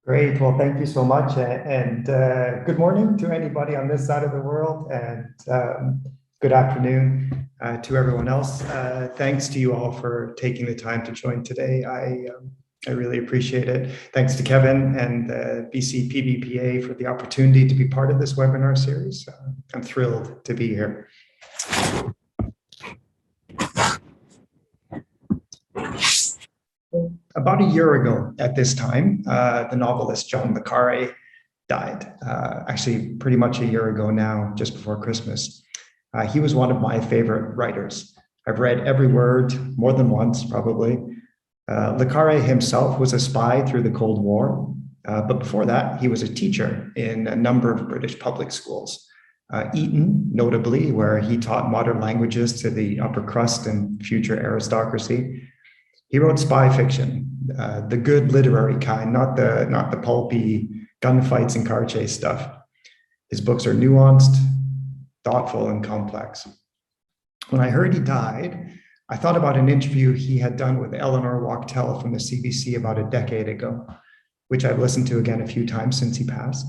Great. Well, thank you so much. And good morning to anybody on this side of the world, and good afternoon to everyone else. Thanks to you all for taking the time to join today. I really appreciate it. Thanks to Kevin and BC PBPA for the opportunity to be part of this webinar series. I'm thrilled to be here. About a year ago at this time, the novelist John le Carré died. Actually, pretty much a year ago now, just before Christmas. He was one of my favorite writers. I've read every word more than once, probably. Le Carré himself was a spy through the Cold War, but before that, he was a teacher in a number of British public schools. Eton, notably, where he taught modern languages to the upper crust and future aristocracy. He wrote spy fiction, the good literary kind, not the pulpy gunfights and car chase stuff. His books are nuanced, thoughtful, and complex. When I heard he died, I thought about an interview he had done with Eleanor Wachtel from the CBC about a decade ago, which I've listened to again a few times since he passed.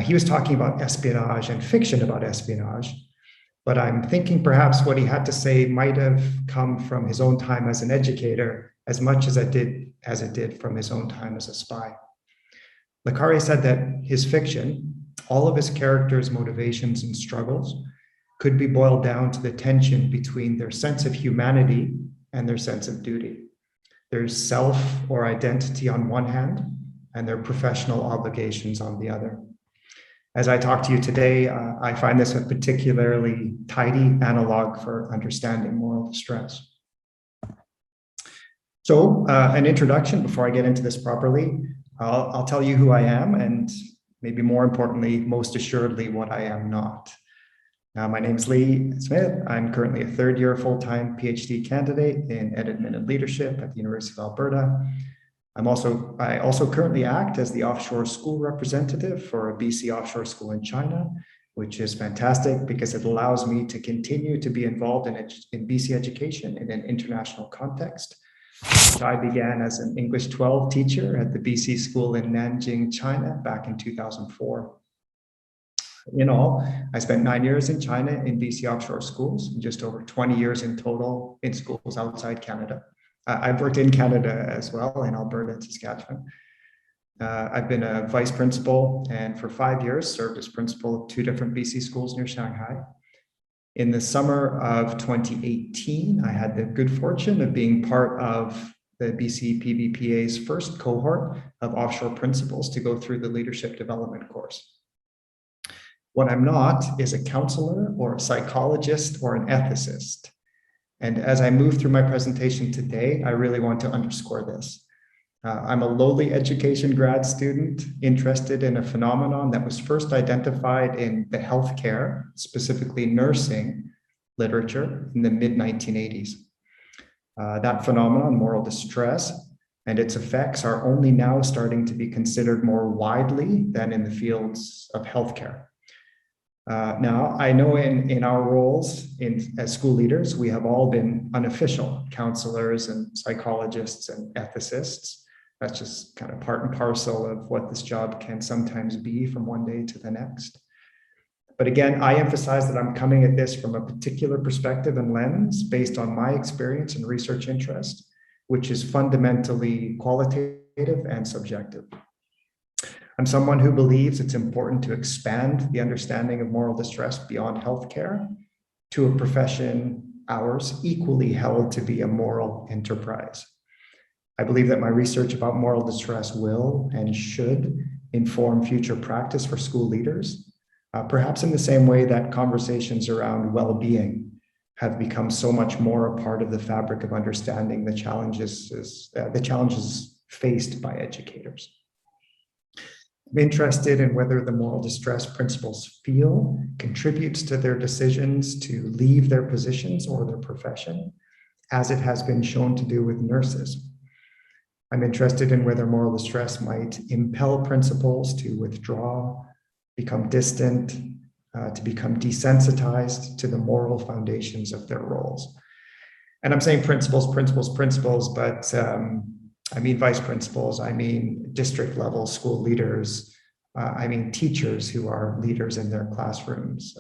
He was talking about espionage and fiction about espionage, but I'm thinking perhaps what he had to say might have come from his own time as an educator as much as it did from his own time as a spy. Le Carré said that his fiction, all of his characters' motivations and struggles, could be boiled down to the tension between their sense of humanity and their sense of duty. There's self or identity on one hand, and their professional obligations on the other. As I talk to you today, I find this a particularly tidy analog for understanding moral distress. So an introduction before I get into this properly. I'll tell you who I am, and maybe more importantly, most assuredly, what I am not. My name is Lee Smith. I'm currently a third-year full-time PhD candidate in Editment and Leadership at the University of Alberta. I also currently act as the offshore school representative for a BC offshore school in China, which is fantastic because it allows me to continue to be involved in BC education in an international context. I began as an English 12 teacher at the BC school in Nanjing, China, back in 2004. In all, I spent 9 years in China in BC offshore schools, and just over 20 years in total in schools outside Canada. I've worked in Canada as well, in Alberta and Saskatchewan. I've been a vice principal and for 5 years served as principal of 2 different BC schools near Shanghai. In the summer of 2018, I had the good fortune of being part of the BC PBPA's first cohort of offshore principals to go through the leadership development course. What I'm not is a counselor or a psychologist or an ethicist. And as I move through my presentation today, I really want to underscore this. I'm a lowly education grad student interested in a phenomenon that was first identified in the healthcare, specifically nursing literature in the mid-1980s. That phenomenon, moral distress, and its effects are only now starting to be considered more widely than in the fields of healthcare. Now, I know in our roles as school leaders, we have all been unofficial counselors and psychologists and ethicists. That's just kind of part and parcel of what this job can sometimes be from one day to the next. But again, I emphasize that I'm coming at this from a particular perspective and lens based on my experience and research interest, which is fundamentally qualitative and subjective. I'm someone who believes it's important to expand the understanding of moral distress beyond healthcare to a profession, ours, equally held to be a moral enterprise. I believe that my research about moral distress will and should inform future practice for school leaders, perhaps in the same way that conversations around well-being have become so much more a part of the fabric of understanding the challenges faced by educators. I'm interested in whether the moral distress principals feel contributes to their decisions to leave their positions or their profession, as it has been shown to do with nurses. I'm interested in whether moral distress might impel principals to withdraw, become distant, to become desensitized to the moral foundations of their roles. And I'm saying principles, but I mean vice principals, I mean district level school leaders, I mean teachers who are leaders in their classrooms.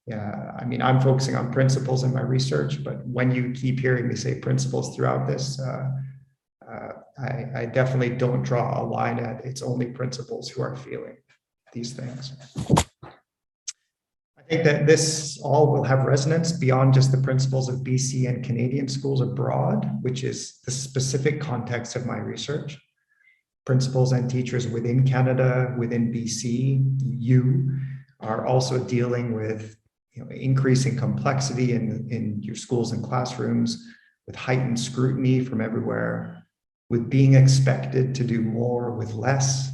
Yeah, I mean, I'm focusing on principles in my research, but when you keep hearing me say principles throughout this, I definitely don't draw a line at it's only principals who are feeling these things. I think that this all will have resonance beyond just the principles of BC and Canadian schools abroad, which is the specific context of my research. Principals and teachers within Canada, within BC, you are also dealing with increasing complexity in your schools and classrooms, with heightened scrutiny from everywhere, with being expected to do more with less,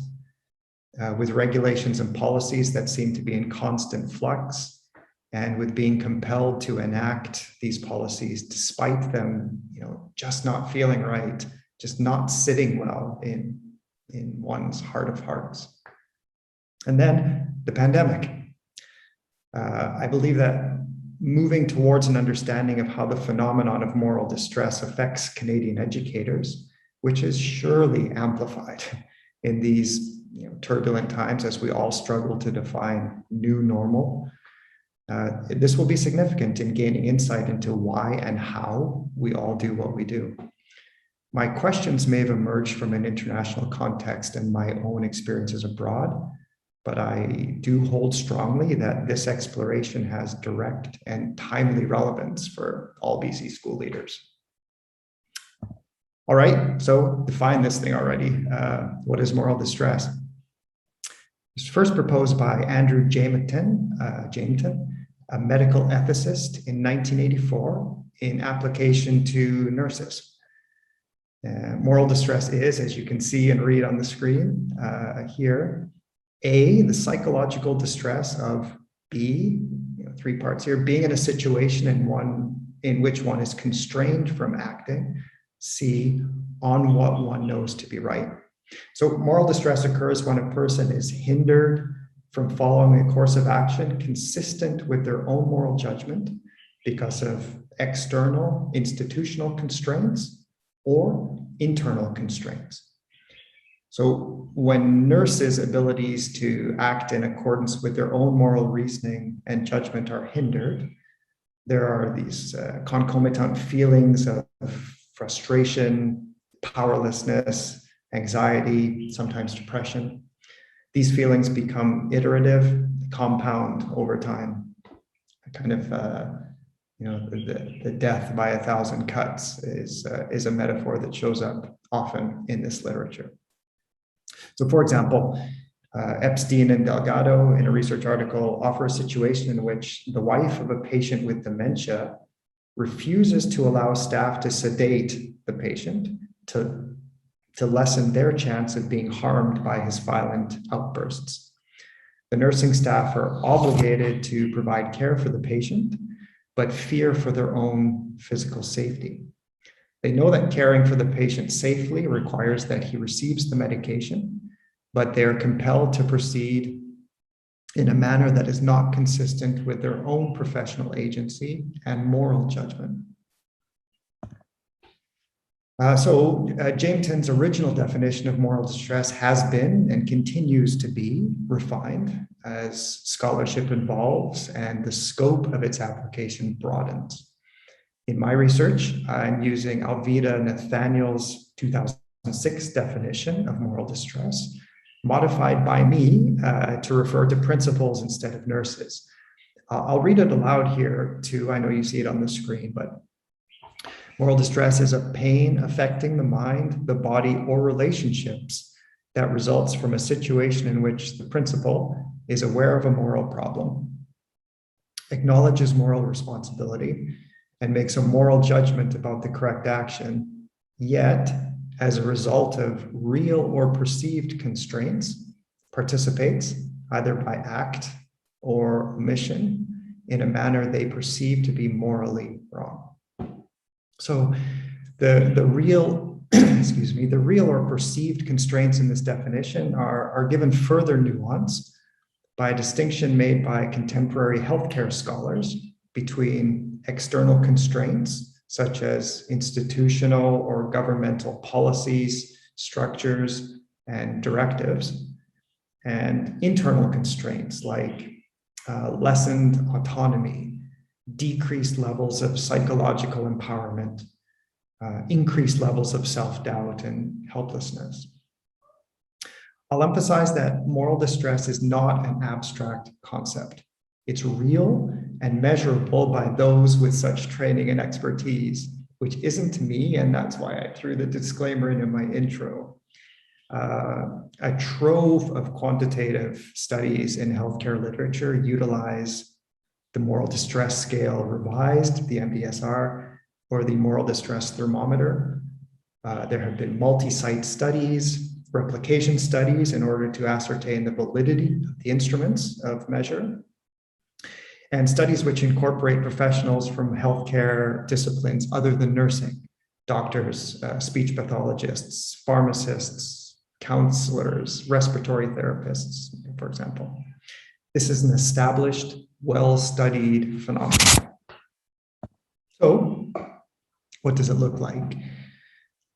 with regulations and policies that seem to be in constant flux, and with being compelled to enact these policies despite them, just not feeling right, just not sitting well in one's heart of hearts. And then the pandemic. I believe that moving towards an understanding of how the phenomenon of moral distress affects Canadian educators, which is surely amplified in these turbulent times as we all struggle to define new normal. This will be significant in gaining insight into why and how we all do what we do. My questions may have emerged from an international context and my own experiences abroad, but I do hold strongly that this exploration has direct and timely relevance for all BC school leaders. All right, so define this thing already. What is moral distress? It was first proposed by Andrew Jameton, a medical ethicist in 1984 in application to nurses. Moral distress is, as you can see and read on the screen here, A, the psychological distress of B, 3 parts here, being in a situation in which one is constrained from acting, C, on what one knows to be right. So moral distress occurs when a person is hindered from following a course of action consistent with their own moral judgment because of external institutional constraints or internal constraints. So when nurses' abilities to act in accordance with their own moral reasoning and judgment are hindered, there are these concomitant feelings of frustration, powerlessness, anxiety, sometimes depression. These feelings become iterative, compound over time. Kind of, the death by 1,000 cuts is a metaphor that shows up often in this literature. So, for example, Epstein and Delgado, in a research article, offer a situation in which the wife of a patient with dementia refuses to allow staff to sedate the patient to lessen their chance of being harmed by his violent outbursts. The nursing staff are obligated to provide care for the patient, but fear for their own physical safety. They know that caring for the patient safely requires that he receives the medication, but they are compelled to proceed in a manner that is not consistent with their own professional agency and moral judgment. Jameton's original definition of moral distress has been and continues to be refined as scholarship evolves and the scope of its application broadens. In my research, I'm using Alvida Nathaniel's 2006 definition of moral distress, modified by me to refer to principals instead of nurses. I'll read it aloud here too. I know you see it on the screen, but moral distress is a pain affecting the mind, the body, or relationships that results from a situation in which the principal is aware of a moral problem, acknowledges moral responsibility, and makes a moral judgment about the correct action, yet, as a result of real or perceived constraints, participates either by act or omission in a manner they perceive to be morally wrong. So the real, the real or perceived constraints in this definition are given further nuance by a distinction made by contemporary healthcare scholars between external constraints such as institutional or governmental policies, structures, and directives, and internal constraints like lessened autonomy, decreased levels of psychological empowerment, increased levels of self-doubt and helplessness. I'll emphasize that moral distress is not an abstract concept. It's real and measurable by those with such training and expertise, which isn't me, and that's why I threw the disclaimer in my intro. A trove of quantitative studies in healthcare literature utilize the moral distress scale revised, the MBSR, or the moral distress thermometer. There have been multi-site studies, replication studies in order to ascertain the validity of the instruments of measure, and studies which incorporate professionals from healthcare disciplines other than nursing, doctors, speech pathologists, pharmacists, counselors, respiratory therapists, for example. This is an established, well-studied phenomenon. So, what does it look like?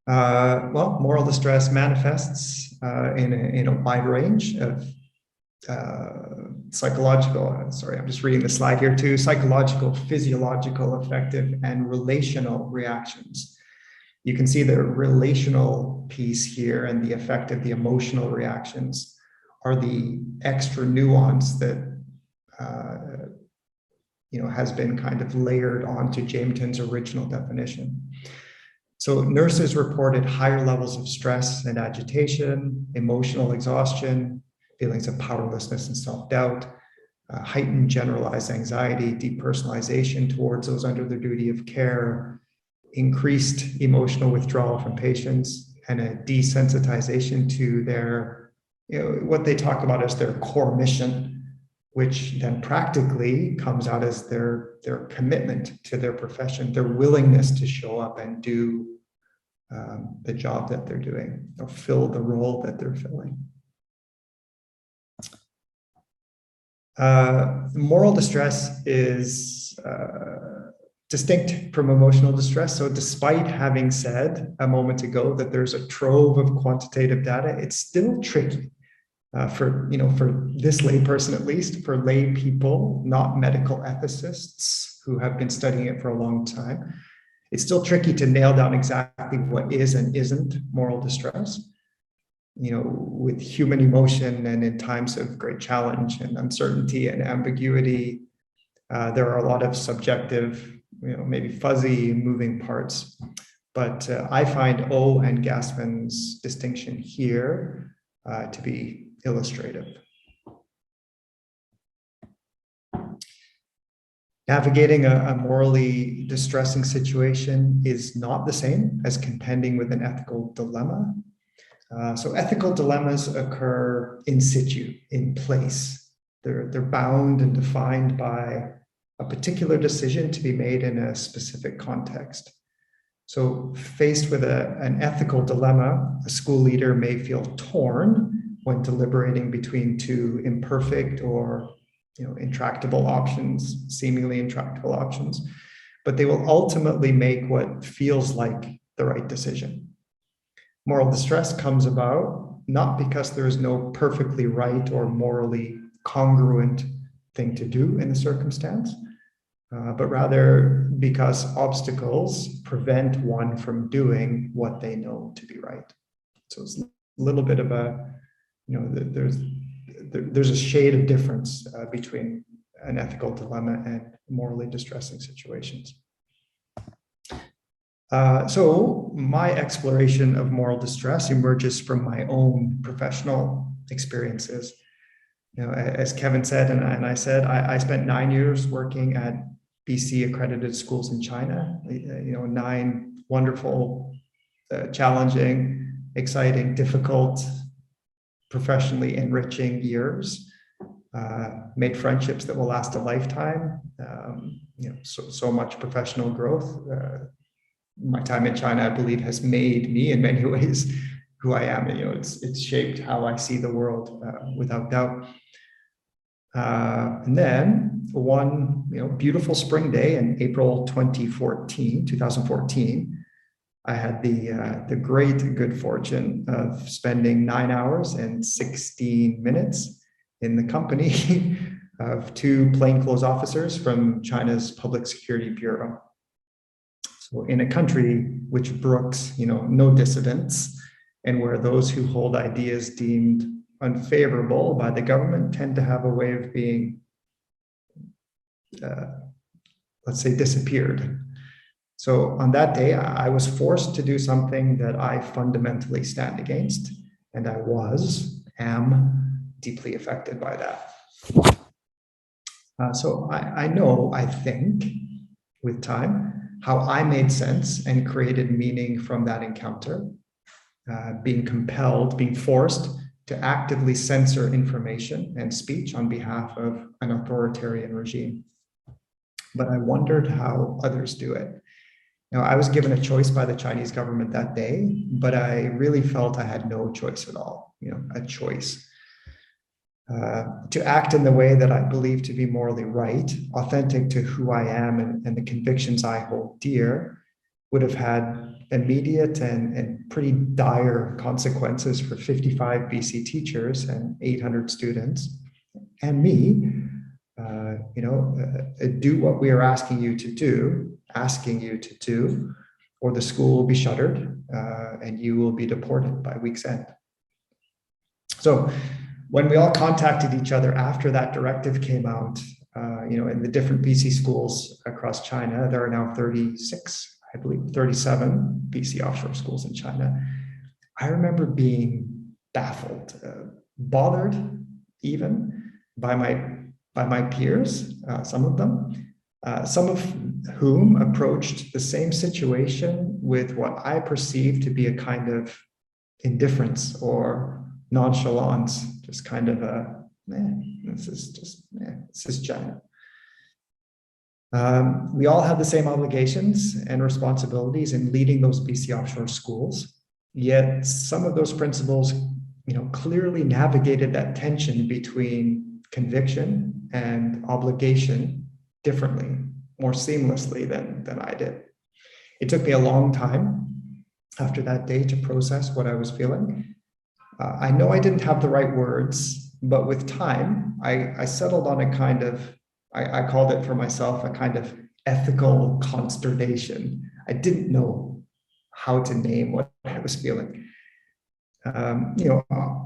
Well, moral distress manifests in a wide range of psychological, sorry, I'm just reading the slide here too, psychological, physiological, affective, and relational reactions. You can see the relational piece here and the affective, the emotional reactions are the extra nuance that has been kind of layered onto Jameton's original definition. So nurses reported higher levels of stress and agitation, emotional exhaustion, feelings of powerlessness and self-doubt, heightened generalized anxiety, depersonalization towards those under the duty of care, increased emotional withdrawal from patients, and a desensitization to their, what they talk about as their core mission, which then practically comes out as their commitment to their profession, their willingness to show up and do the job that they're doing, or fill the role that they're filling. Moral distress is distinct from emotional distress. So despite having said a moment ago that there's a trove of quantitative data, it's still tricky for this layperson, at least, for lay people, not medical ethicists who have been studying it for a long time. It's still tricky to nail down exactly what is and isn't moral distress. With human emotion and in times of great challenge and uncertainty and ambiguity, there are a lot of subjective, maybe fuzzy moving parts. But I find O and Gaspin's distinction here to be illustrative. Navigating a morally distressing situation is not the same as contending with an ethical dilemma. So ethical dilemmas occur in situ, in place. They're bound and defined by a particular decision to be made in a specific context. So faced with an ethical dilemma, a school leader may feel torn when deliberating between two imperfect or intractable options, seemingly intractable options, but they will ultimately make what feels like the right decision. Moral distress comes about not because there is no perfectly right or morally congruent thing to do in the circumstance, but rather because obstacles prevent one from doing what they know to be right. So it's a little bit of a, there's a shade of difference between an ethical dilemma and morally distressing situations. So my exploration of moral distress emerges from my own professional experiences. As Kevin said, and I said, I spent 9 years working at BC accredited schools in China, 9 wonderful, challenging, exciting, difficult, professionally enriching years, made friendships that will last a lifetime, so much professional growth. My time in China, I believe, has made me in many ways who I am. It's shaped how I see the world without doubt. And then one beautiful spring day in April 2014, I had the great good fortune of spending 9 hours and 16 minutes in the company of two plainclothes officers from China's Public Security Bureau. So in a country which brooks, no dissidents, and where those who hold ideas deemed unfavorable by the government tend to have a way of being, let's say, disappeared. So on that day, I was forced to do something that I fundamentally stand against, and I am deeply affected by that. So I think, with time, how I made sense and created meaning from that encounter, being forced to actively censor information and speech on behalf of an authoritarian regime. But I wondered how others do it. I was given a choice by the Chinese government that day, but I really felt I had no choice at all, a choice. To act in the way that I believe to be morally right, authentic to who I am and the convictions I hold dear, would have had immediate and pretty dire consequences for 55 BC teachers and 800 students, and me. Do what we are asking you to do, or the school will be shuttered and you will be deported by week's end. So when we all contacted each other after that directive came out, in the different BC schools across China, there are now 36, I believe 37 BC offshore schools in China. I remember being baffled, bothered even by my peers, some of whom approached the same situation with what I perceived to be a kind of indifference or nonchalance, just kind of this is China. We all have the same obligations and responsibilities in leading those BC offshore schools, yet some of those principles, clearly navigated that tension between conviction and obligation differently, more seamlessly than I did. It took me a long time after that day to process what I was feeling. I know I didn't have the right words, but with time, I settled on a kind of, I called it for myself, a kind of ethical consternation. I didn't know how to name what I was feeling.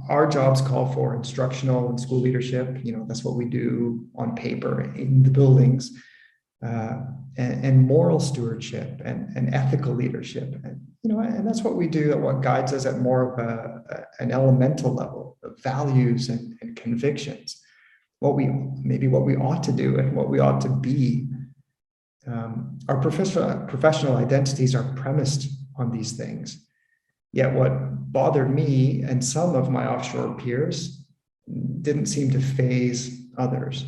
Our jobs call for instructional and school leadership. That's what we do on paper in the buildings, and moral stewardship and ethical leadership. And that's what we do, what guides us at more of an elemental level of values and convictions, what we ought to do and what we ought to be. Our professional identities are premised on these things. Yet what bothered me and some of my offshore peers didn't seem to faze others.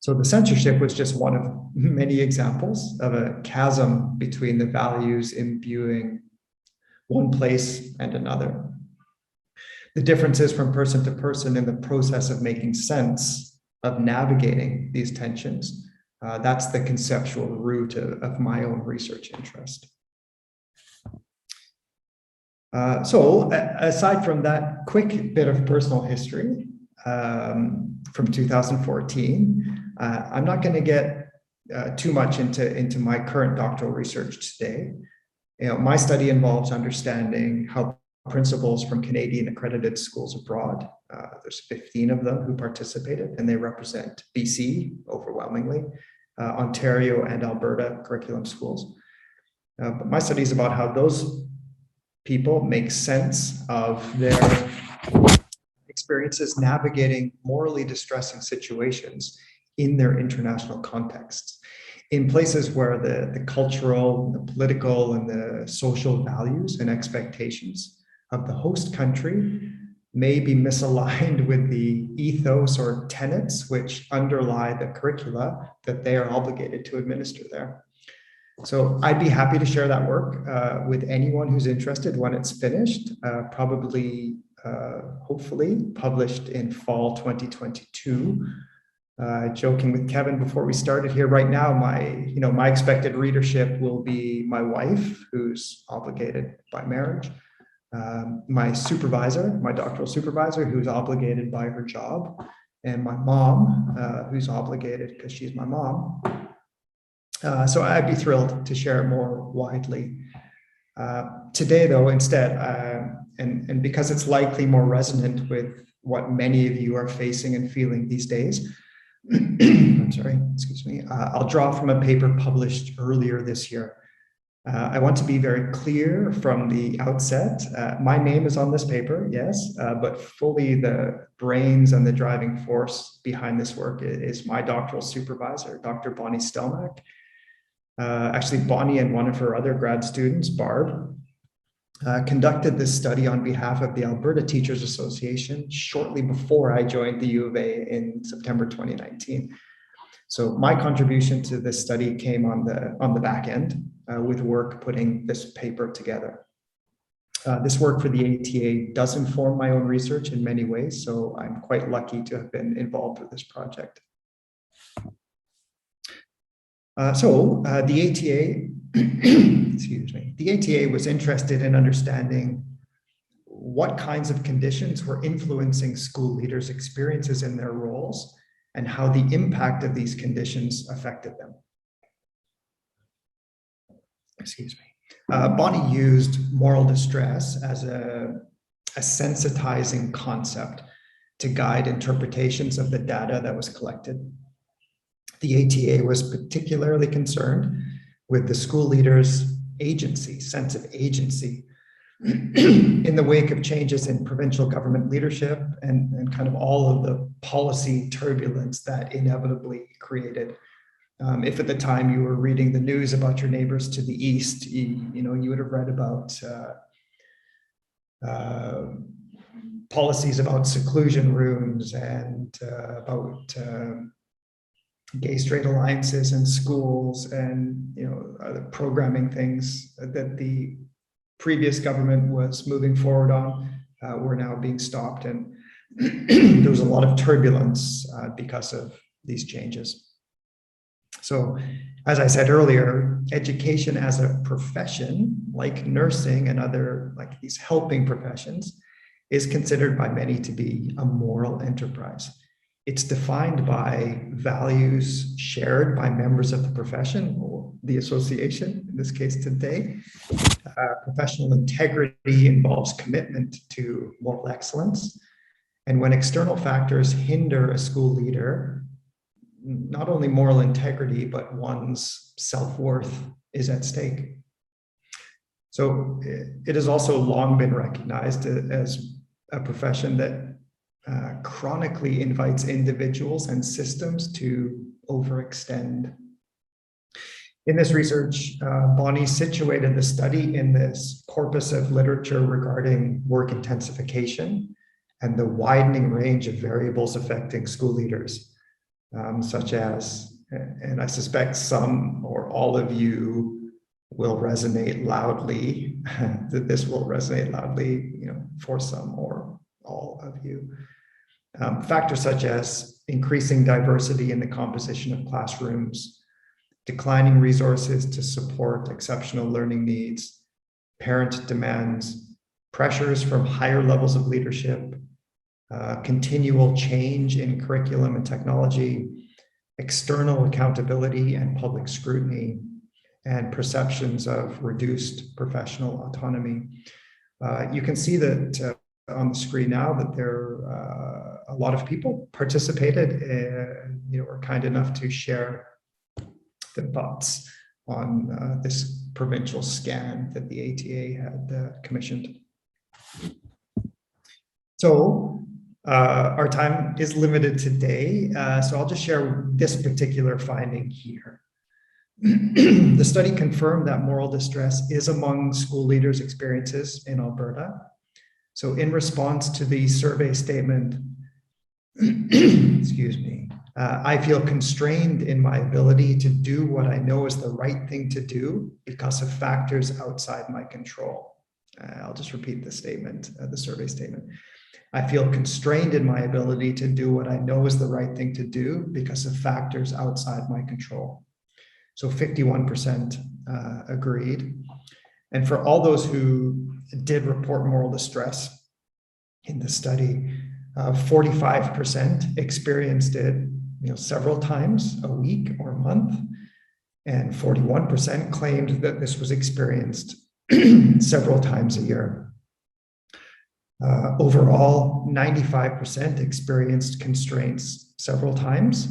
So the censorship was just one of many examples of a chasm between the values imbuing one place and another. The differences from person to person in the process of making sense of navigating these tensions, that's the conceptual root of my own research interest. So aside from that quick bit of personal history from 2014, I'm not going to get too much into my current doctoral research today. My study involves understanding how principals from Canadian accredited schools abroad, there's 15 of them who participated, and they represent BC overwhelmingly, Ontario and Alberta curriculum schools. But my study is about how those people make sense of their experiences navigating morally distressing situations in their international contexts, in places where the cultural, the political, and the social values and expectations of the host country may be misaligned with the ethos or tenets which underlie the curricula that they are obligated to administer there. So I'd be happy to share that work with anyone who's interested when it's finished, probably hopefully published in fall 2022. Joking with Kevin before we started here, right now, my expected readership will be my wife, who's obligated by marriage, my supervisor, my doctoral supervisor, who's obligated by her job, and my mom, who's obligated because she's my mom. So I'd be thrilled to share it more widely. Today, though, instead, and because it's likely more resonant with what many of you are facing and feeling these days, I'm sorry, excuse me, I'll draw from a paper published earlier this year. I want to be very clear from the outset. My name is on this paper, yes, but fully the brains and the driving force behind this work is my doctoral supervisor, Dr. Bonnie Stelmack. Actually, Bonnie and one of her other grad students, Barb, conducted this study on behalf of the Alberta Teachers Association shortly before I joined the U of A in September 2019. So my contribution to this study came on the back end with work putting this paper together. This work for the ATA does inform my own research in many ways, so I'm quite lucky to have been involved with this project. The ATA, excuse me, the ATA was interested in understanding what kinds of conditions were influencing school leaders' experiences in their roles and how the impact of these conditions affected them. Excuse me. Bonnie used moral distress as a sensitizing concept to guide interpretations of the data that was collected. The ATA was particularly concerned with the school leaders' agency, sense of agency, in the wake of changes in provincial government leadership and kind of all of the policy turbulence that inevitably created. If at the time you were reading the news about your neighbors to the east, you would have read about policies about seclusion rooms and about gay straight alliances in schools and the programming things that the previous government was moving forward on were now being stopped, and there was a lot of turbulence because of these changes. So, as I said earlier, education as a profession, like nursing and other like these helping professions, is considered by many to be a moral enterprise. It's defined by values shared by members of the profession or the association, in this case today. Professional integrity involves commitment to moral excellence. And when external factors hinder a school leader, not only moral integrity, but one's self-worth is at stake. So it has also long been recognized as a profession that chronically invites individuals and systems to overextend. In this research, Bonnie situated the study in this corpus of literature regarding work intensification and the widening range of variables affecting school leaders, such as, and I suspect some or all of you will resonate loudly, that this will resonate loudly, for some or all of you. Factors such as increasing diversity in the composition of classrooms, declining resources to support exceptional learning needs, parent demands, pressures from higher levels of leadership, continual change in curriculum and technology, external accountability and public scrutiny, and perceptions of reduced professional autonomy. You can see that on the screen now that there a lot of people participated and were kind enough to share the thoughts on this provincial scan that the ATA had commissioned. So our time is limited today, so I'll just share this particular finding here. The study confirmed that moral distress is among school leaders' experiences in Alberta. So in response to the survey statement, excuse me, I feel constrained in my ability to do what I know is the right thing to do because of factors outside my control. I'll just repeat the statement, the survey statement. I feel constrained in my ability to do what I know is the right thing to do because of factors outside my control. So 51% agreed. And for all those who did report moral distress in the study, 45% experienced it, several times a week or a month, and 41% claimed that this was experienced several times a year. Overall, 95% experienced constraints several times,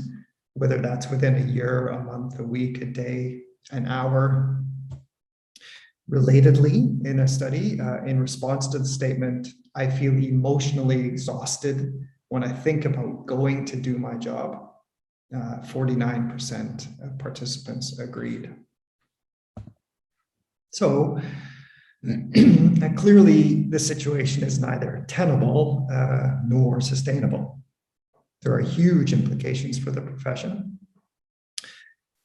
whether that's within a year, a month, a week, a day, an hour. Relatedly, in a study, in response to the statement, I feel emotionally exhausted when I think about going to do my job, 49% of participants agreed. So clearly, the situation is neither tenable nor sustainable. There are huge implications for the profession.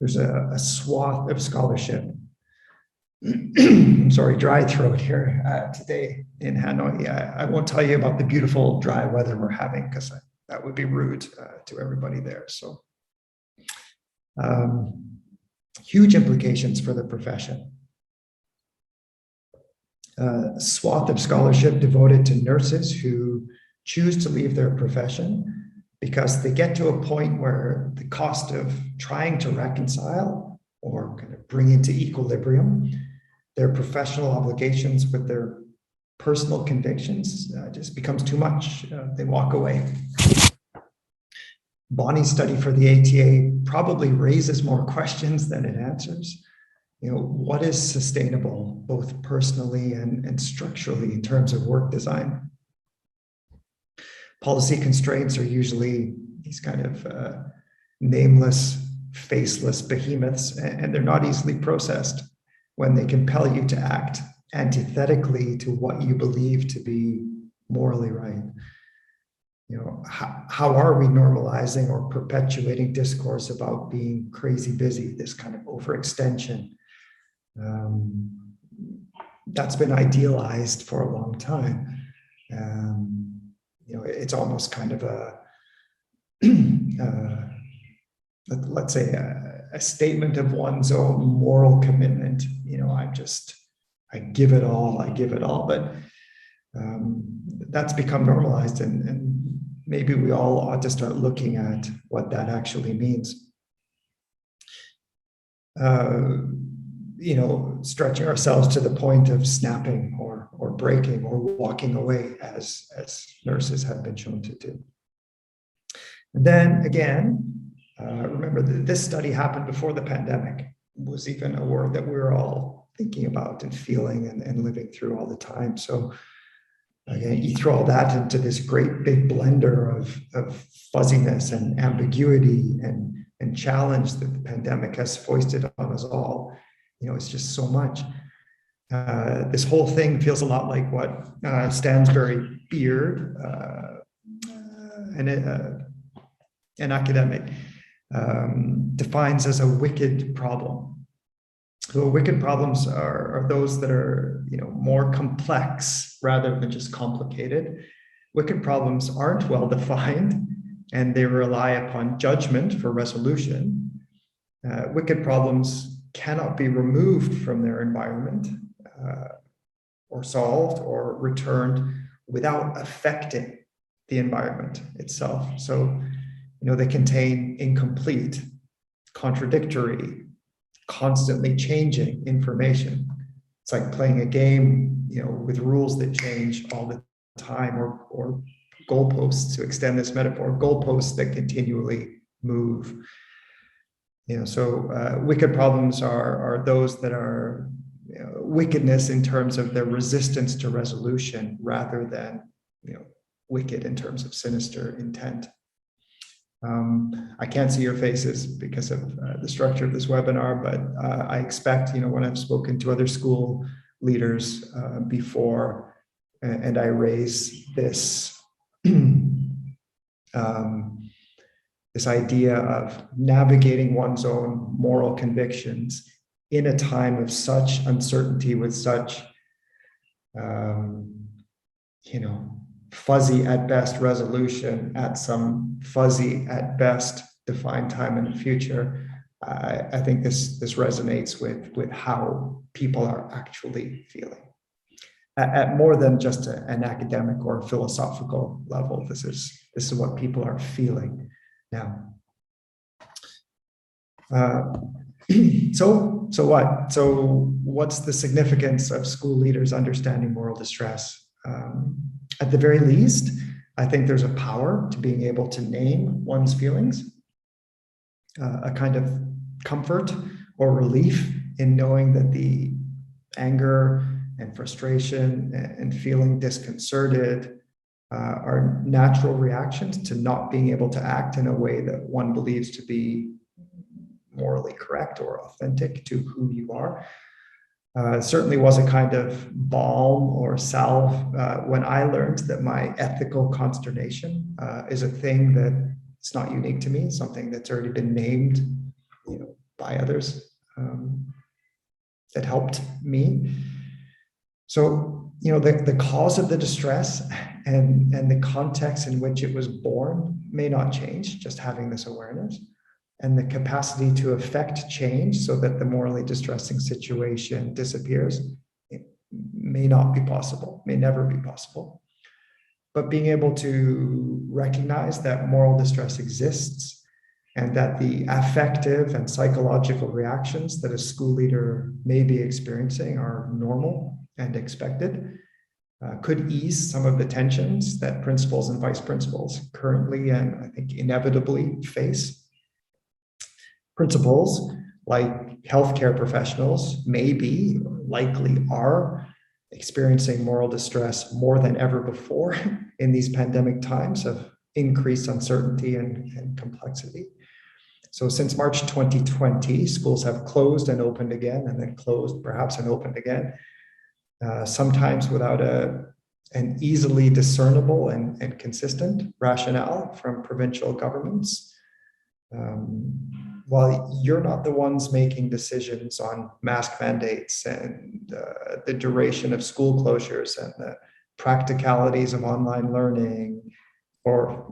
There's a swath of scholarship. Sorry, dry throat here today in Hanoi. I won't tell you about the beautiful dry weather we're having because that would be rude to everybody there. So huge implications for the profession. Swath of scholarship devoted to nurses who choose to leave their profession because they get to a point where the cost of trying to reconcile or kind of bring into equilibrium their professional obligations with their personal convictions just becomes too much. They walk away. Bonnie's study for the ATA probably raises more questions than it answers. What is sustainable, both personally and structurally in terms of work design? Policy constraints are usually these kind of nameless, faceless behemoths, and they're not easily processed when they compel you to act antithetically to what you believe to be morally right. How are we normalizing or perpetuating discourse about being crazy busy, this kind of overextension? That's been idealized for a long time. It's almost kind of let's say a statement of one's own moral commitment. I give it all, but that's become normalized, and maybe we all ought to start looking at what that actually means. Stretching ourselves to the point of snapping or breaking or walking away, as nurses have been shown to do. And then again, remember that this study happened before the pandemic was even a word that we were all thinking about and feeling and living through all the time. So again, you throw all that into this great big blender of fuzziness and ambiguity and challenge that the pandemic has foisted on us all. It's just so much. This whole thing feels a lot like what Stansbury Beard, an academic, defines as a wicked problem. So wicked problems are those that are more complex rather than just complicated. Wicked problems aren't well defined and they rely upon judgment for resolution. Wicked problems cannot be removed from their environment or solved or returned without affecting the environment itself. So, they contain incomplete, contradictory, constantly changing information. It's like playing a game, with rules that change all the time, or goalposts, to extend this metaphor, goalposts that continually move. So wicked problems are those that are wickedness in terms of their resistance to resolution rather than wicked in terms of sinister intent. I can't see your faces because of the structure of this webinar, but I expect, when I've spoken to other school leaders before, and I raise this this idea of navigating one's own moral convictions in a time of such uncertainty with such, fuzzy at best resolution at some fuzzy at best defined time in the future. I think this resonates with how people are actually feeling at more than just an academic or philosophical level. This is what people are feeling now. So what? So what's the significance of school leaders understanding moral distress? At the very least, I think there's a power to being able to name one's feelings, a kind of comfort or relief in knowing that the anger and frustration and feeling disconcerted are natural reactions to not being able to act in a way that one believes to be morally correct or authentic to who you are. Certainly was a kind of balm or salve when I learned that my ethical consternation is a thing that it's not unique to me, something that's already been named, by others that helped me. So, the cause of the distress and the context in which it was born may not change, just having this awareness. And the capacity to affect change so that the morally distressing situation disappears, it may not be possible, may never be possible. But being able to recognize that moral distress exists and that the affective and psychological reactions that a school leader may be experiencing are normal and expected could ease some of the tensions that principals and vice principals currently and I think inevitably face. Principals, like healthcare professionals, may be, likely are, experiencing moral distress more than ever before in these pandemic times of increased uncertainty and complexity. So since March 2020, schools have closed and opened again, and then closed perhaps and opened again, sometimes without an easily discernible and consistent rationale from provincial governments. While you're not the ones making decisions on mask mandates and the duration of school closures and the practicalities of online learning, or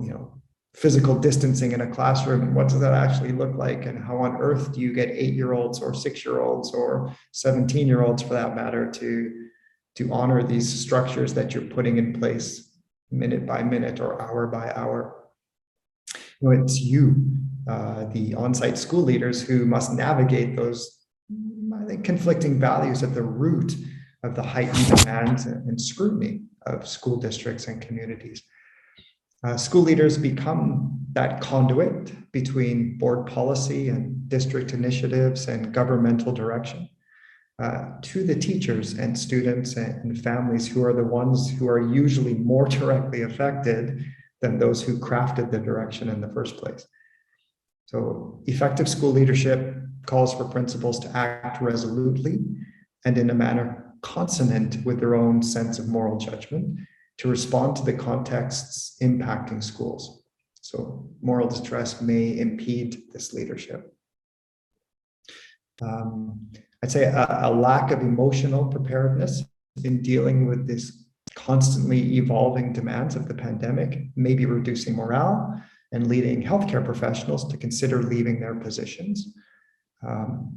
physical distancing in a classroom, and what does that actually look like, and how on earth do you get 8-year-olds or 6-year-olds or 17-year-olds for that matter to honor these structures that you're putting in place minute by minute or hour by hour? It's you, the on-site school leaders, who must navigate those, I think, conflicting values at the root of the heightened demands and scrutiny of school districts and communities. School leaders become that conduit between board policy and district initiatives and governmental direction to the teachers and students and families, who are the ones who are usually more directly affected than those who crafted the direction in the first place. So effective school leadership calls for principals to act resolutely and in a manner consonant with their own sense of moral judgment to respond to the contexts impacting schools. So moral distress may impede this leadership. I'd say a lack of emotional preparedness in dealing with this constantly evolving demands of the pandemic may be reducing morale and leading healthcare professionals to consider leaving their positions.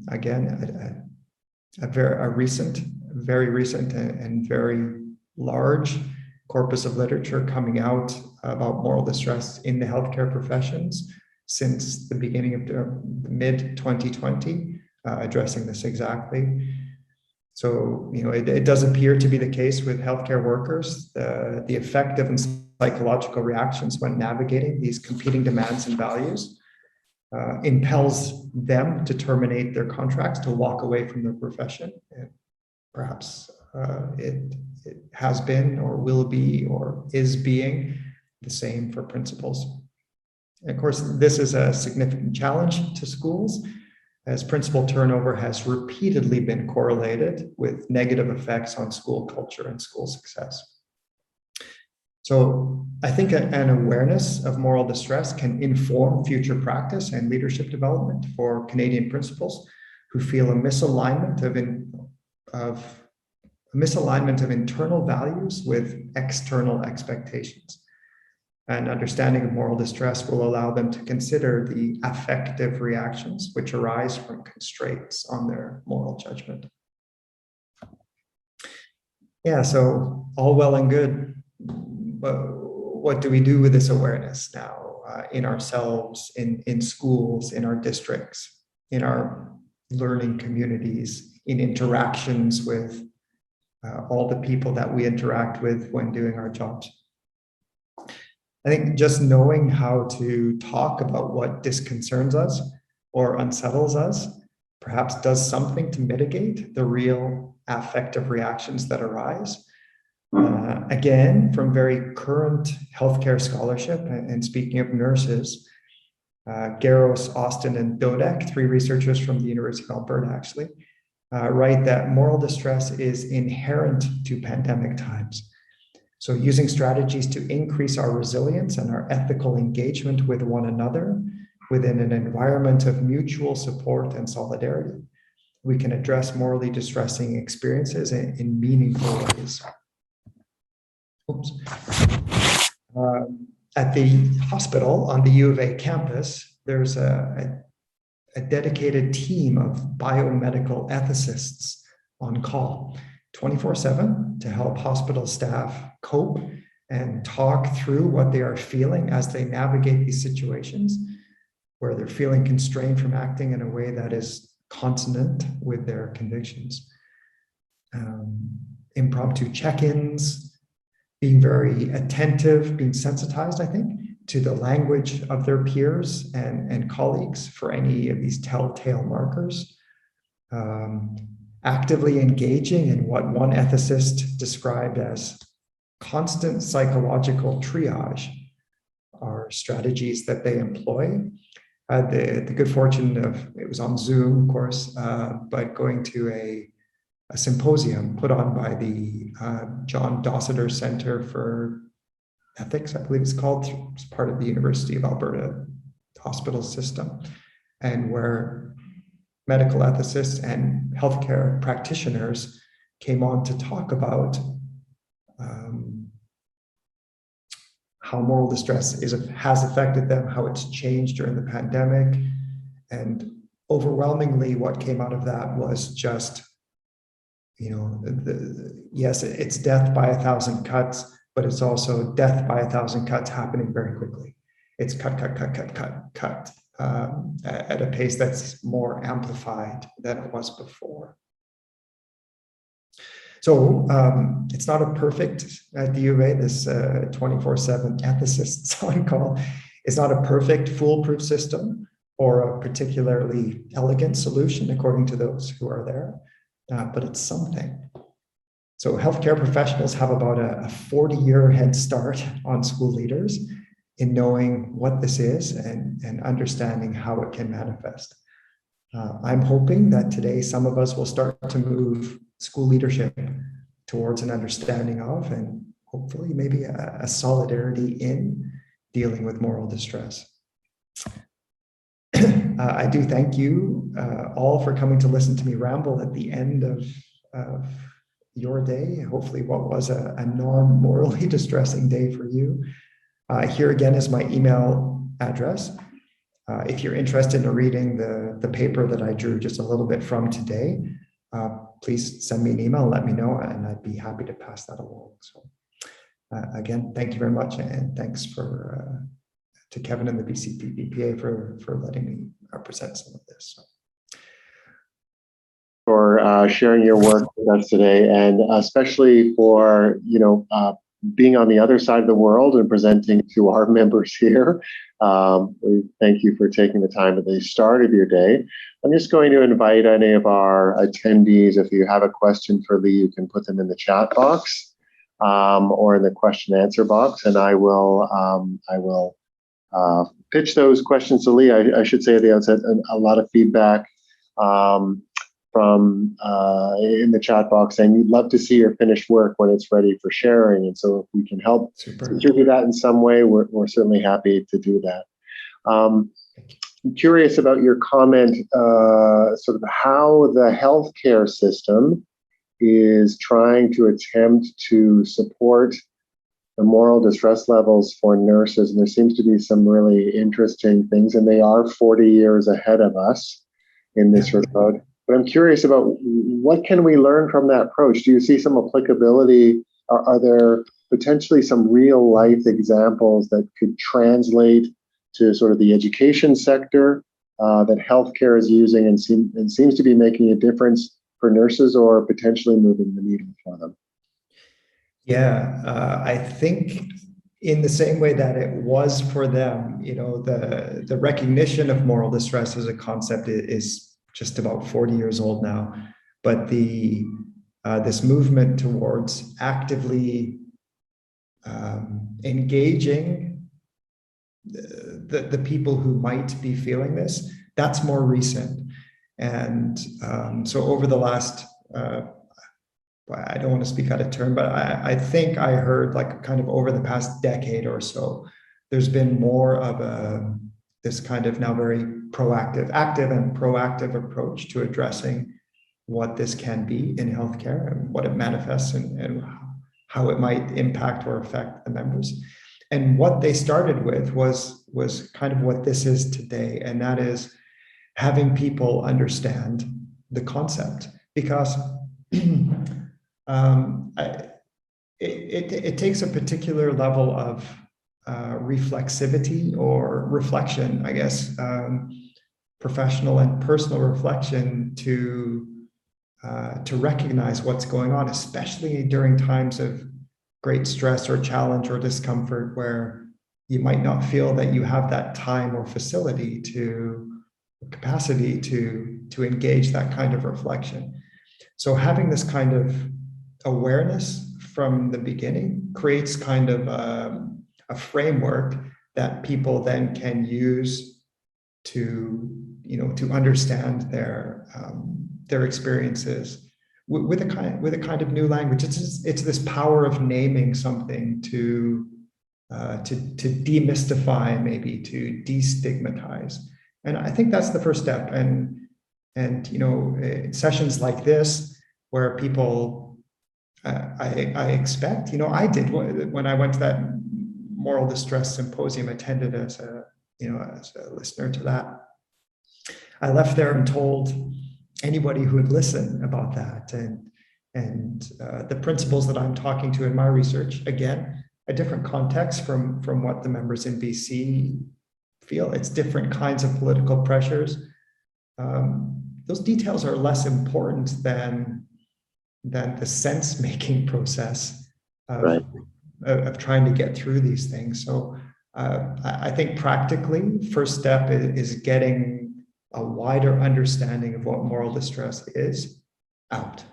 Again, a very recent and very large corpus of literature coming out about moral distress in the healthcare professions since the beginning of the mid-2020, addressing this exactly. So, it does appear to be the case with healthcare workers. The effective and psychological reactions when navigating these competing demands and values impels them to terminate their contracts, to walk away from their profession. And perhaps it has been or will be or is being the same for principals. And of course, this is a significant challenge to schools, as principal turnover has repeatedly been correlated with negative effects on school culture and school success. So I think an awareness of moral distress can inform future practice and leadership development for Canadian principals who feel a misalignment of a misalignment of internal values with external expectations. And understanding of moral distress will allow them to consider the affective reactions which arise from constraints on their moral judgment. Yeah, so all well and good, but what do we do with this awareness now in ourselves, in schools, in our districts, in our learning communities, in interactions with all the people that we interact with when doing our jobs? I think just knowing how to talk about what disconcerts us or unsettles us perhaps does something to mitigate the real affective reactions that arise. Again, from very current healthcare scholarship, and speaking of nurses, Garros, Austin, and Dodek, 3 researchers from the University of Alberta actually, write that moral distress is inherent to pandemic times. So using strategies to increase our resilience and our ethical engagement with one another within an environment of mutual support and solidarity, we can address morally distressing experiences in meaningful ways. Oops. At the hospital on the U of A campus, there's a dedicated team of biomedical ethicists on call 24/7 to help hospital staff cope and talk through what they are feeling as they navigate these situations where they're feeling constrained from acting in a way that is consonant with their convictions. Impromptu check-ins, being very attentive, being sensitized, I think, to the language of their peers and colleagues for any of these telltale markers. Actively engaging in what one ethicist described as constant psychological triage are strategies that they employ. I had the good fortune of, it was on Zoom, of course, but going to a symposium put on by the John Dossiter Center for Ethics, I believe it's called. It's part of the University of Alberta hospital system, and where medical ethicists and healthcare practitioners came on to talk about how moral distress has affected them, how it's changed during the pandemic. And overwhelmingly, what came out of that was just, yes, it's death by 1,000 cuts, but it's also death by 1,000 cuts happening very quickly. It's cut at a pace that's more amplified than it was before. So it's not a perfect, at the U of A, this 24/7 ethicists on call, it's not a perfect foolproof system or a particularly elegant solution according to those who are there, but it's something. So healthcare professionals have about a 40-year head start on school leaders in knowing what this is and understanding how it can manifest. I'm hoping that today some of us will start to move school leadership towards an understanding of, and hopefully maybe a solidarity in dealing with moral distress. I do thank you all for coming to listen to me ramble at the end of your day, hopefully what was a non-morally distressing day for you. Here again is my email address. If you're interested in reading the paper that I drew just a little bit from today, please send me an email and let me know, and I'd be happy to pass that along. So again, thank you very much, and thanks to Kevin and the BCPPA for letting me present some of this. So. For sharing your work with us today, and especially for being on the other side of the world and presenting to our members here. We thank you for taking the time at the start of your day. I'm just going to invite any of our attendees, if you have a question for Lee, you can put them in the chat box or in the question and answer box, and I will pitch those questions to Lee. I should say at the outset, a lot of feedback from in the chat box, and we'd love to see your finished work when it's ready for sharing. And so if we can help contribute that in some way, we're certainly happy to do that. I'm curious about your comment, sort of how the healthcare system is trying to attempt to support the moral distress levels for nurses. And there seems to be some really interesting things, and they are 40 years ahead of us in this regard. But I'm curious about what can we learn from that approach? Do you see some applicability? Are there potentially some real life examples that could translate to sort of the education sector that healthcare is using and seems to be making a difference for nurses, or potentially moving the needle for them? Yeah, I think in the same way that it was for them, the recognition of moral distress as a concept is just about 40 years old now. But this movement towards actively engaging the people who might be feeling this, that's more recent. And so over the last, I don't want to speak out of turn, but I think I heard like kind of over the past decade or so, there's been more of this kind of now very active and proactive approach to addressing what this can be in healthcare and what it manifests and how it might impact or affect the members. And what they started with was kind of what this is today, and that is having people understand the concept, because it takes a particular level of reflexivity or reflection, I guess, professional and personal reflection to recognize what's going on, especially during times of great stress or challenge or discomfort, where you might not feel that you have that time or facility capacity to engage that kind of reflection. So having this kind of awareness from the beginning creates kind of a framework that people then can use to understand their experiences with a kind of new language. It's this power of naming something to demystify, maybe to destigmatize. And I think that's the first step. And sessions like this, where people, I expect, I did when I went to that moral distress symposium, attended as a listener to that. I left there and told anybody who would listen about that, and the principles that I'm talking to in my research, again, a different context from what the members in BC feel. It's different kinds of political pressures. Those details are less important than the sense-making process of trying to get through these things. So I think practically, first step is getting a wider understanding of what moral distress is out.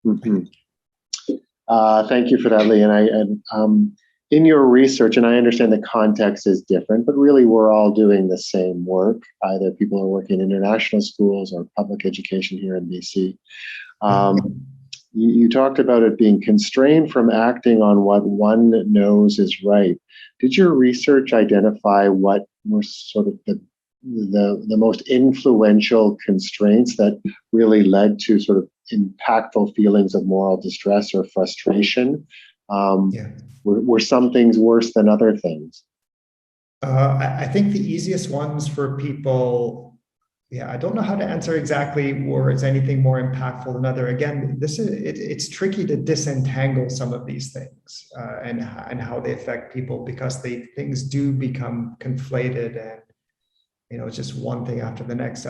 Mm-hmm. Thank you for that, Lee. And in your research, and I understand the context is different, but really we're all doing the same work. Either people are working in international schools or public education here in BC. You talked about it being constrained from acting on what one knows is right. Did your research identify what were sort of the most influential constraints that really led to sort of impactful feelings of moral distress or frustration? Were some things worse than other things? I think the easiest ones for people, I don't know how to answer exactly where it's anything more impactful than other. Again, it's tricky to disentangle some of these things and how they affect people, because things do become conflated, and it's just one thing after the next.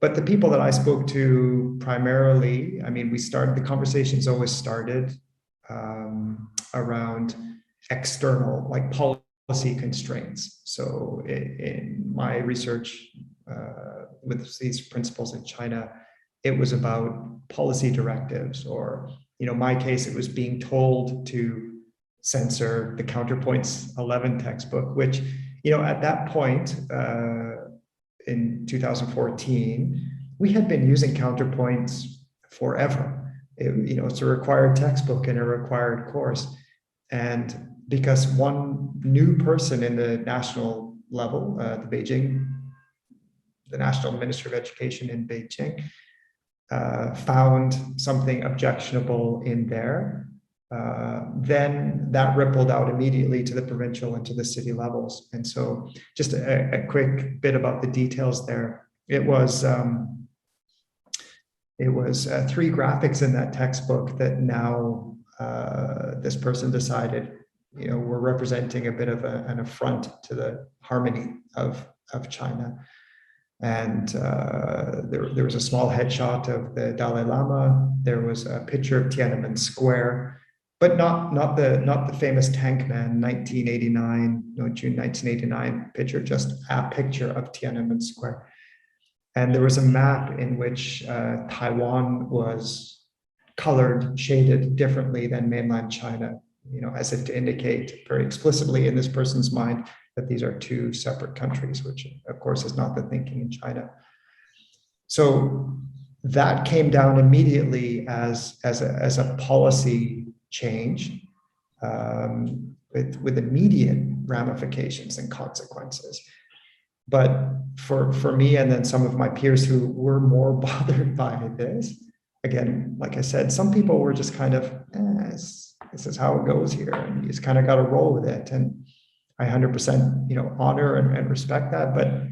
But the people that I spoke to primarily, the conversations always started around external, like policy constraints. So in my research with these principles in China, it was about policy directives, or my case, it was being told to censor the Counterpoints 11 textbook, which at that point in 2014, we had been using Counterpoints forever. It's a required textbook and a required course. And because one new person in the national level, the National Ministry of Education in Beijing, found something objectionable in there, then that rippled out immediately to the provincial and to the city levels. And so just a quick bit about the details there. It was 3 graphics in that textbook that now this person decided, were representing a bit of an affront to the harmony of China. And there was a small headshot of the Dalai Lama. There was a picture of Tiananmen Square, but not the famous tank man 1989, June 1989 picture, just a picture of Tiananmen Square. And there was a map in which Taiwan was colored, shaded differently than mainland China, as if to indicate very explicitly in this person's mind that these are 2 separate countries, which of course is not the thinking in China. So that came down immediately as a policy change with immediate ramifications and consequences. But for me and then some of my peers who were more bothered by this, again, like I said, some people were just kind of, this is how it goes here, and you just kind of got to roll with it. And I 100%, honor and respect that. But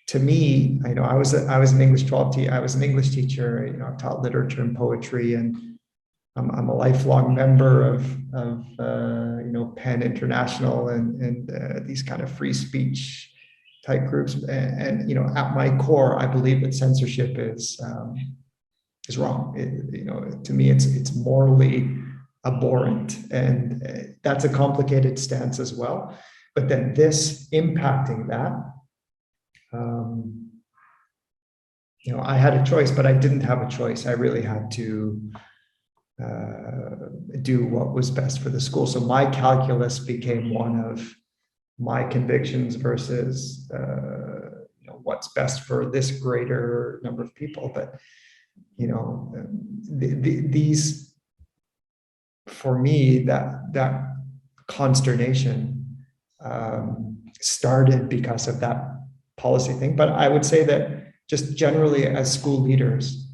to me, I was an English 12 teacher. I was an English teacher. I've taught literature and poetry, and I'm a lifelong member of PEN International and these kind of free speech type groups. And at my core, I believe that censorship is wrong. To me, it's morally abhorrent, and that's a complicated stance as well. But then this impacting that, I had a choice, but I didn't have a choice. I really had to do what was best for the school. So my calculus became one of my convictions versus what's best for this greater number of people. But these, for me, that consternation started because of that policy thing. But I would say that just generally as school leaders,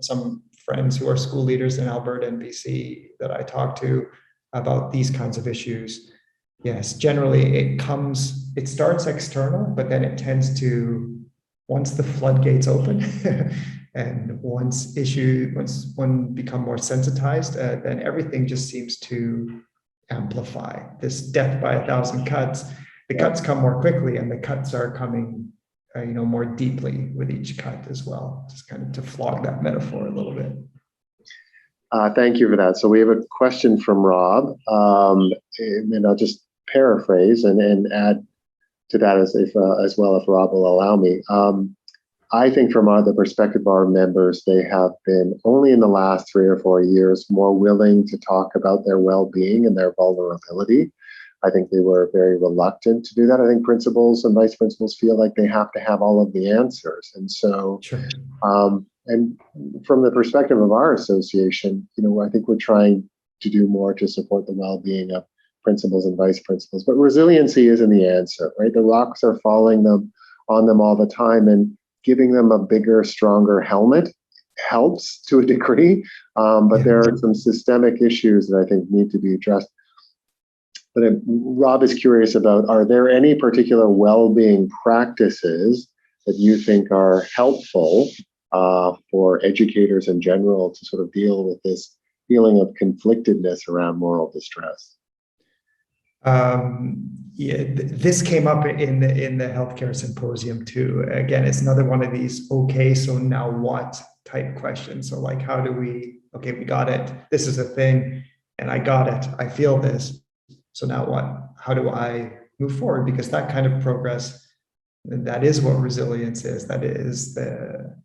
some friends who are school leaders in Alberta and BC that I talk to about these kinds of issues, yes, generally it starts external, but then it tends to, once the floodgates open and once one become more sensitized, then everything just seems to amplify. This death by 1,000 cuts, the cuts come more quickly, and the cuts are coming more deeply with each cut as well, just kind of to flog that metaphor a little bit. Thank you for that. So we have a question from Rob, and I'll just paraphrase and add to that as well, if Rob will allow me. I think from the perspective of our members, they have been only in the last 3 or 4 years more willing to talk about their well-being and their vulnerability. I think they were very reluctant to do that. I think principals and vice principals feel like they have to have all of the answers. And so, sure. And from the perspective of our association, I think we're trying to do more to support the well-being of principals and vice principals. But resiliency isn't the answer, right? The rocks are falling on them all the time, and giving them a bigger, stronger helmet helps to a degree. But there are some systemic issues that I think need to be addressed. But Rob is curious about, are there any particular well-being practices that you think are helpful for educators in general to sort of deal with this feeling of conflictedness around moral distress? This came up in the healthcare symposium too. Again, it's another one of these, okay, so now what type questions. So like, how do we got it. This is a thing, and I got it. I feel this. So now what? How do I move forward? Because that kind of progress, that is what resilience is. That is the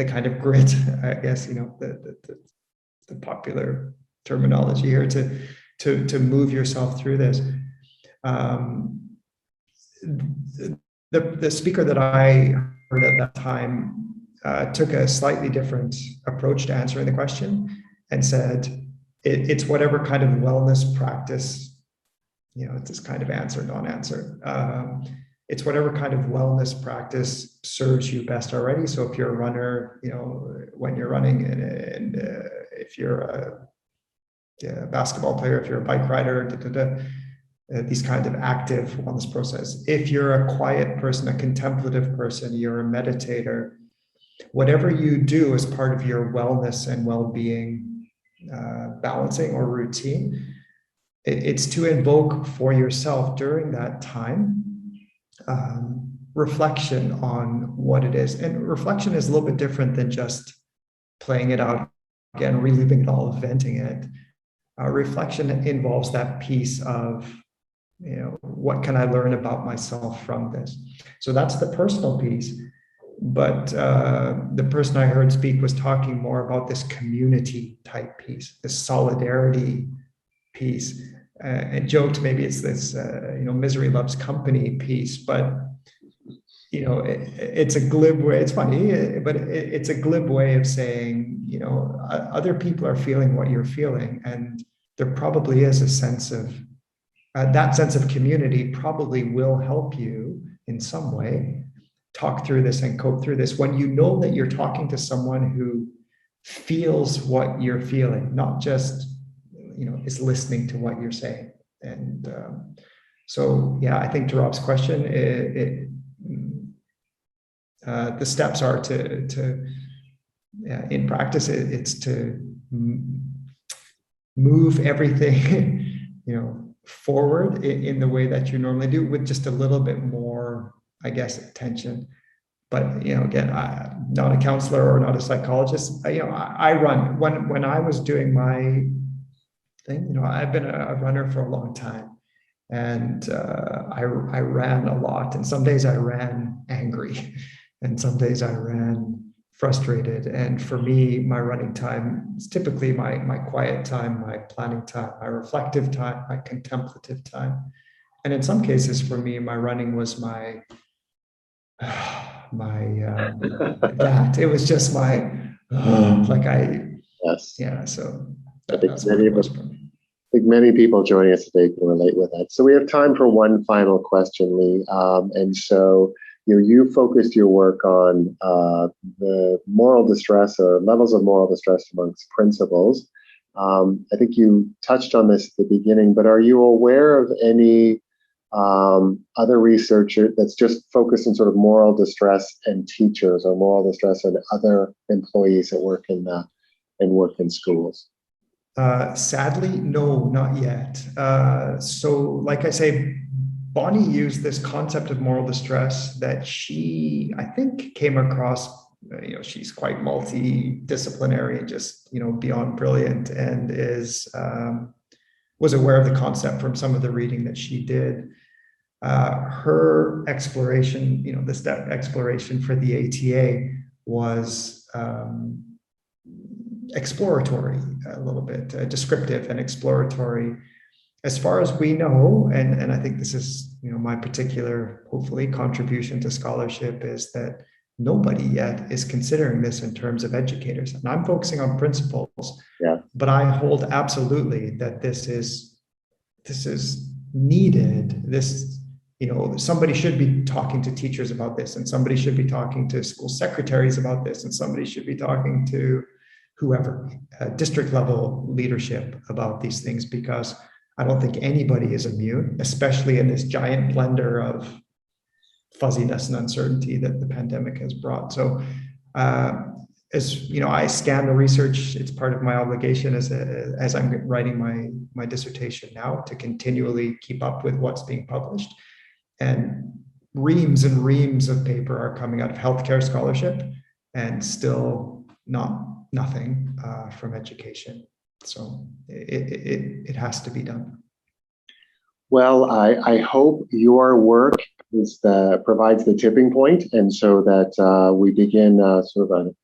kind of grit, I guess, the popular terminology here to move yourself through this. The speaker that I heard at that time took a slightly different approach to answering the question and said, it's whatever kind of wellness practice, it's this kind of answer, non-answer. it's whatever kind of wellness practice serves you best already. So if you're a runner, when you're running, and if you're a basketball player, if you're a bike rider, these kind of active wellness process. If you're a quiet person, a contemplative person, you're a meditator, whatever you do as part of your wellness and well-being balancing or routine, it's to invoke for yourself during that time reflection on what it is. And reflection is a little bit different than just playing it out again, reliving it all, venting it. Reflection involves that piece of, what can I learn about myself from this? So that's the personal piece. But the person I heard speak was talking more about this community type piece, this solidarity piece. And joked maybe it's this, misery loves company piece, but it's a glib way. It's funny, but it's a glib way of saying, other people are feeling what you're feeling, and there probably is a sense of that sense of community probably will help you in some way talk through this and cope through this when you know that you're talking to someone who feels what you're feeling, not just is listening to what you're saying. And so, yeah, I think to Rob's question, the steps are to in practice, it's to move everything, forward in the way that you normally do, with just a little bit more, I guess, attention. But again, I'm not a counselor or not a psychologist. I run. When I was doing my thing, I've been a runner for a long time, and I ran a lot. And some days I ran angry, and some days I ran frustrated. And for me, my running time is typically my quiet time, my planning time, my reflective time, my contemplative time. And in some cases, for me, my running was my that it was just my Yes. yeah. So that's what it was for me. I think many people joining us today can relate with that. So we have time for one final question, Lee. And so you focused your work on the moral distress or levels of moral distress amongst principals. I think you touched on this at the beginning, but are you aware of any other research that's just focused on sort of moral distress and teachers, or moral distress and other employees that work in schools? Sadly, no, not yet. So like I say, Bonnie used this concept of moral distress that she, I think, came across. She's quite multidisciplinary, just beyond brilliant, and was aware of the concept from some of the reading that she did. Her exploration, the step exploration for the ATA was exploratory, a little bit descriptive and exploratory. As far as we know, and I think this is my particular, hopefully, contribution to scholarship, is that nobody yet is considering this in terms of educators. And I'm focusing on principals, but I hold absolutely that this is needed. Somebody should be talking to teachers about this, and somebody should be talking to school secretaries about this, and somebody should be talking to whoever, district level leadership about these things, because I don't think anybody is immune, especially in this giant blender of fuzziness and uncertainty that the pandemic has brought. So as I scan the research, it's part of my obligation as I'm writing my dissertation now, to continually keep up with what's being published. And reams and reams of paper are coming out of healthcare scholarship, and still nothing from education. So it has to be done. Well, I hope your work provides the tipping point, and so that we begin sort of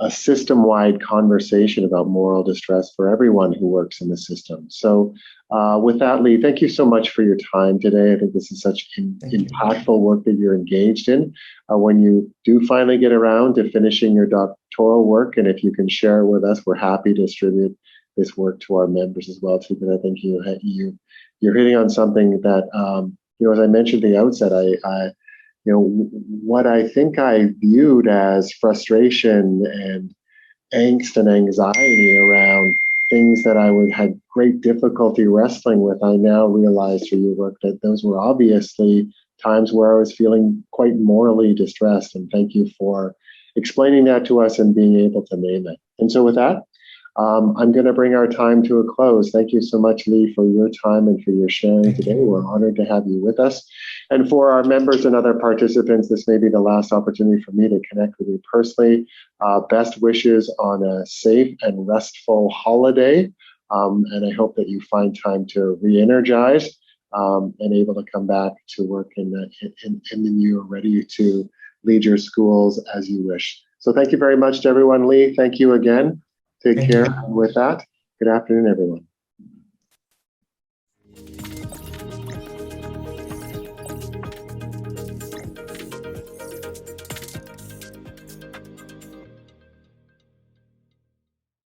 a system-wide conversation about moral distress for everyone who works in the system. So with that, Lee, thank you so much for your time today. I think this is such impactful work that you're engaged in. When you do finally get around to finishing your doctoral work, and if you can share it with us, we're happy to distribute this work to our members as well too, because I think you're hitting on something that as I mentioned at the outset, what I think I viewed as frustration and angst and anxiety around things that I had great difficulty wrestling with, I now realize through your work that those were obviously times where I was feeling quite morally distressed. And thank you for explaining that to us and being able to name it. And so with that, I'm going to bring our time to a close. Thank you so much, Lee, for your time and for your sharing today. We're honored to have you with us. And for our members and other participants, this may be the last opportunity for me to connect with you personally. Best wishes on a safe and restful holiday. And I hope that you find time to re-energize and able to come back to work in the new year, ready to lead your schools as you wish. So thank you very much to everyone. Lee, thank you again. Take care. And with that, good afternoon, everyone.